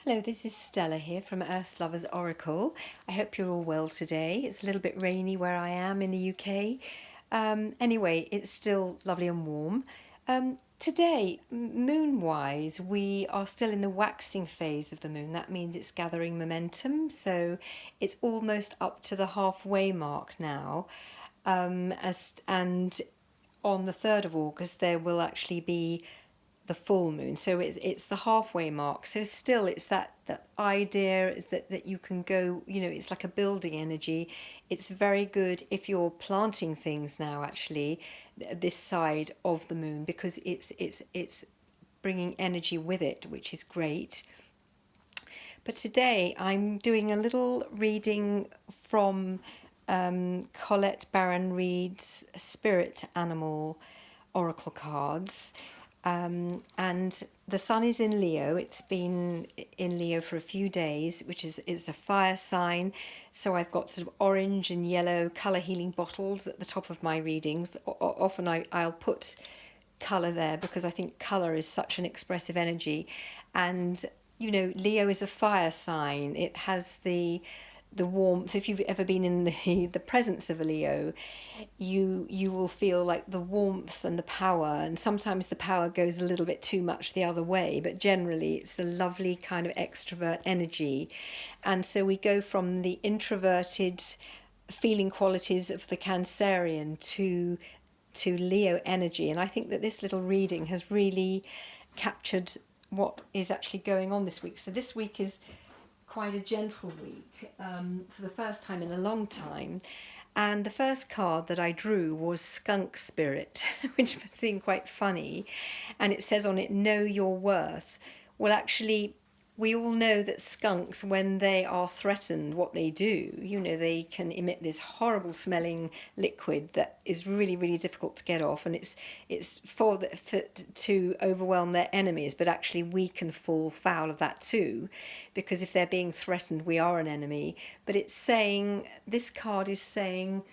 Hello, this is Stella here from Earth Lovers Oracle. I hope you're all well today. It's a little bit rainy where I am in the UK. Anyway, it's still lovely and warm. Today, moon-wise, we are still in the waxing phase of the moon. That means it's gathering momentum, so it's almost up to the halfway mark now. And on the 3rd of August, there will actually be the full moon, so it's the halfway mark. So still it's that idea is that you can go, it's like a building energy. It's very good if you're planting things now, actually, this side of the moon, because it's bringing energy with it, which is great. But today I'm doing a little reading from Colette Baron Reid's Spirit Animal Oracle cards. And the sun is in Leo. It's been in Leo for a few days, which is a fire sign. So I've got sort of orange and yellow colour healing bottles at the top of my readings. Often I'll put colour there because I think colour is such an expressive energy. And, Leo is a fire sign. It has the warmth. If you've ever been in the presence of a Leo, you will feel like the warmth and the power, and sometimes the power goes a little bit too much the other way, but generally it's a lovely kind of extrovert energy. And so we go from the introverted feeling qualities of the Cancerian to Leo energy. And I think that this little reading has really captured what is actually going on this week. So this week is quite a gentle week, for the first time in a long time. And the first card that I drew was Skunk Spirit, which seemed quite funny. And it says on it, know your worth. Well, actually, we all know that skunks, when they are threatened, what they do, they can emit this horrible smelling liquid that is really, really difficult to get off. And it's for to overwhelm their enemies, but actually we can fall foul of that too, because if they're being threatened, we are an enemy. But it's saying, this card is saying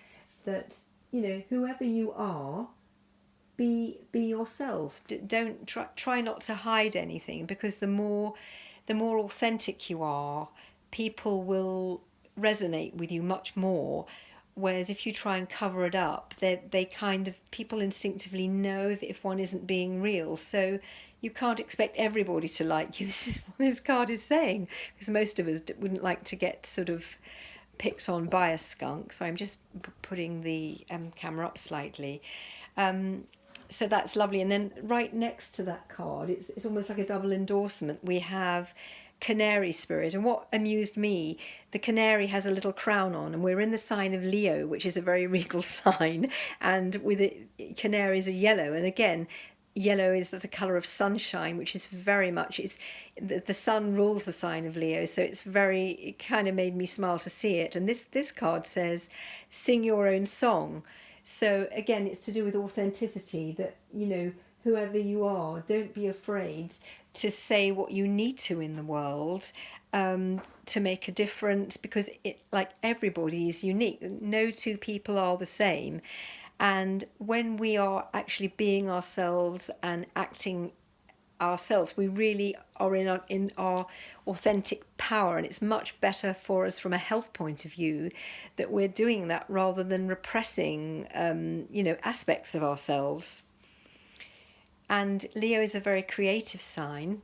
that, whoever you are, be yourself. Don't try not to hide anything, because the more authentic you are, people will resonate with you much more. Whereas if you try and cover it up, they kind of, people instinctively know if one isn't being real. So you can't expect everybody to like you. This is what this card is saying, because most of us wouldn't like to get sort of picked on by a skunk. So I'm just putting the camera up slightly. So that's lovely. And then right next to that card, it's almost like a double endorsement. We have Canary Spirit. And what amused me, the canary has a little crown on, and we're in the sign of Leo, which is a very regal sign. And with it, canaries are yellow. And again, yellow is the colour of sunshine, which is very much, the sun rules the sign of Leo. So it kind of made me smile to see it. And this card says, sing your own song. So again, it's to do with authenticity, that, whoever you are, don't be afraid to say what you need to in the world, to make a difference, because like everybody is unique. No two people are the same. And when we are actually being ourselves and acting ourselves, we really are in our authentic power, and it's much better for us from a health point of view that we're doing that rather than repressing aspects of ourselves. And Leo is a very creative sign.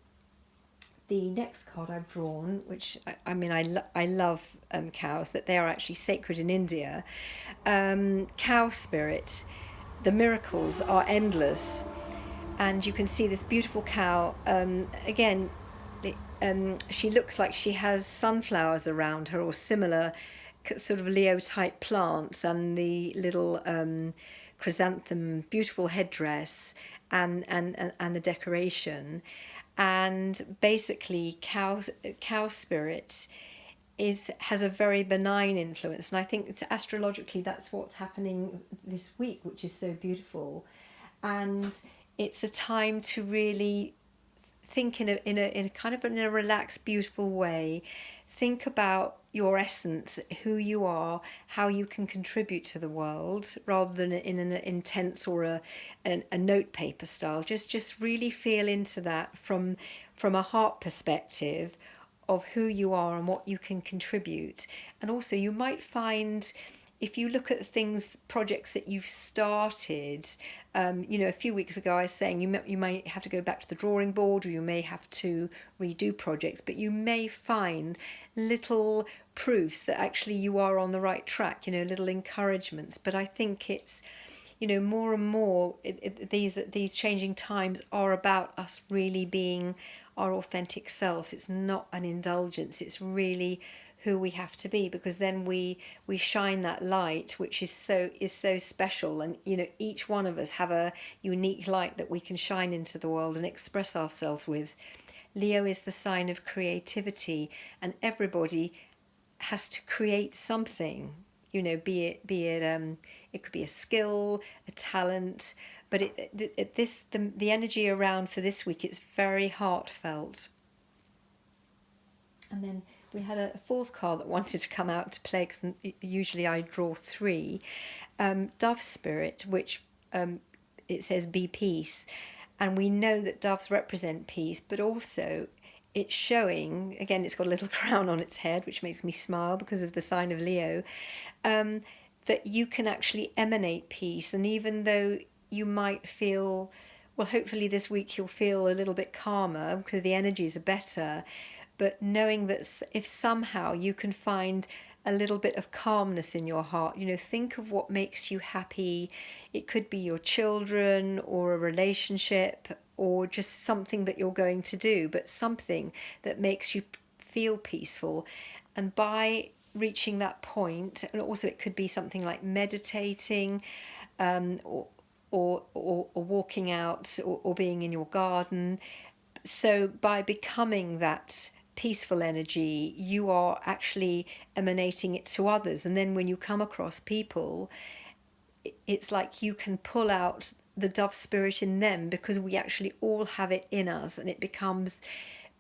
The next card I've drawn, which I love cows, that they are actually sacred in India. Cow Spirit, the miracles are endless. And you can see this beautiful cow. Again, she looks like she has sunflowers around her, or similar sort of Leo type plants, and the little chrysanthemum, beautiful headdress, and the decoration. And basically, cow spirit has a very benign influence, and I think it's astrologically that's what's happening this week, which is so beautiful. And it's a time to really think in a kind of in a relaxed, beautiful way. Think about your essence, who you are, how you can contribute to the world, rather than in an intense or a note paper style. Just really feel into that from a heart perspective of who you are and what you can contribute. And also you might find, if you look at things, projects that you've started, a few weeks ago I was saying you may have to go back to the drawing board, or you may have to redo projects, but you may find little proofs that actually you are on the right track, little encouragements. But I think it's, more and more, these changing times are about us really being our authentic selves. It's not an indulgence. It's really who we have to be, because then we shine that light, which is so special. And each one of us have a unique light that we can shine into the world and express ourselves with. Leo is the sign of creativity, and everybody has to create something. Be it it could be a skill, a talent, but the energy around for this week, it's very heartfelt. And then we had a fourth card that wanted to come out to play, because usually I draw three. Dove Spirit, which it says be peace, and we know that doves represent peace, but also it's showing, again, it's got a little crown on its head, which makes me smile because of the sign of Leo, that you can actually emanate peace. And even though you might feel, well, hopefully this week you'll feel a little bit calmer because the energies are better, but knowing that if somehow you can find a little bit of calmness in your heart, think of what makes you happy. It could be your children or a relationship, or just something that you're going to do, but something that makes you feel peaceful. And by reaching that point, and also it could be something like meditating, or walking out, or being in your garden. So by becoming that peaceful energy, you are actually emanating it to others. And then when you come across people, it's like you can pull out the dove spirit in them, because we actually all have it in us, and it becomes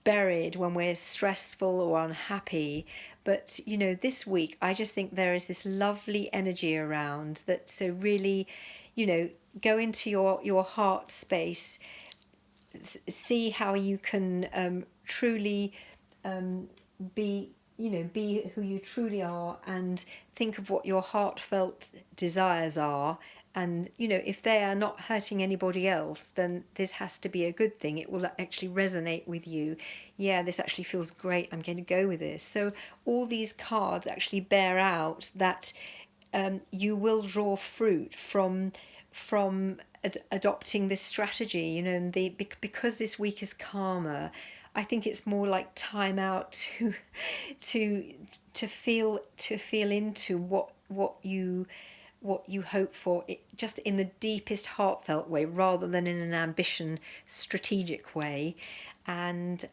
buried when we're stressful or unhappy. But this week I just think there is this lovely energy around that. So really, go into your heart space, see how you can truly be who you truly are, and think of what your heartfelt desires are. And if they are not hurting anybody else, then this has to be a good thing. It will actually resonate with you. Yeah, this actually feels great, I'm going to go with this. So all these cards actually bear out that you will draw fruit from adopting this strategy, and because this week is calmer, I think it's more like time out to feel into what you hope for, just in the deepest heartfelt way, rather than in an ambition strategic way. And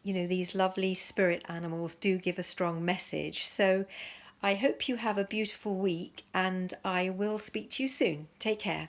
these lovely spirit animals do give a strong message. So I hope you have a beautiful week, and I will speak to you soon. Take care.